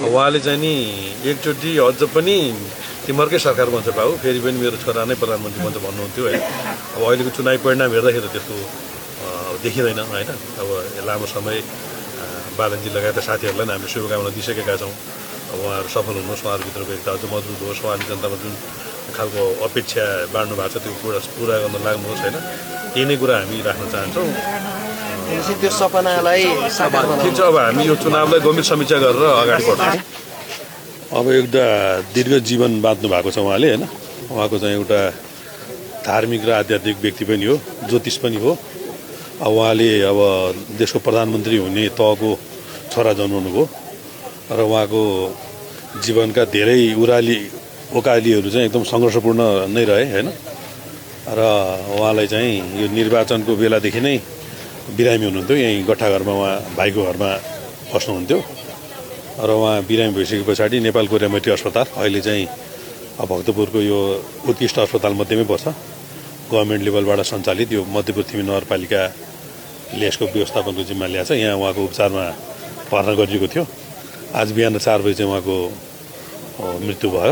उहाँले चाहिँ नि एकचोटि अझ पनि तिमीहरूकै सरकार बन्छ बाबु, फेरि पनि मेरो छोरा नै प्रधानमन्त्री बन्छ भन्नुहुन्थ्यो है। अब अहिलेको चुनावी परिणाम हेर्दाखेरि त्यस्तो देखिँदैन होइन। अब लामो समय बालनजी लगायत साथीहरूलाई पनि हामीले शुभकामना दिइसकेका छौँ। अब उहाँहरू सफल हुनुहोस्, उहाँहरूभित्रको एकता अझ मजबुत होस्, उहाँले जनतामा जुन खालको अपेक्षा बाँड्नु भएको छ त्यो पुरा गर्न लाग्नुहोस् होइन। त्यही नै कुरा हामी राख्न चाहन्छौँ। त्यो सपनालाई साकार बनाउनु। ठिक छ, अब हामी यो चुनावलाई गम्भीर समीक्षा गरेर अगाडि बढ्छौँ। अब एउटा दीर्घ जीवन बाँच्नु भएको छ उहाँले होइन। उहाँको चाहिँ एउटा धार्मिक र आध्यात्मिक व्यक्ति पनि हो, ज्योतिष पनि हो। अब उहाँले अब देशको प्रधानमन्त्री हुने तहको छोरा जन्माउनु भयो र उहाँको जीवनका धेरै ओकालीहरू चाहिँ एकदम सङ्घर्षपूर्ण नै रहे होइन। र उहाँलाई चाहिँ यो निर्वाचनको बेलादेखि नै बिरामी हुनुहुन्थ्यो। यहीँ गट्ठाघरमा उहाँ भाइको घरमा बस्नुहुन्थ्यो र उहाँ बिरामी भइसके पछाडि नेपाल कोरिया मैत्री अस्पताल, अहिले चाहिँ भक्तपुरको यो उत्कृष्ट अस्पताल मध्येमै पर्छ, गभर्मेन्ट लेभलबाट सञ्चालित यो मध्यपुर थिमी नगरपालिकाले यसको व्यवस्थापनको जिम्मा ल्याएको छ। यहाँ उहाँको उपचारमा भर्ना गरिएको थियो। आज बिहान 4 बजी चाहिँ उहाँको मृत्यु भयो।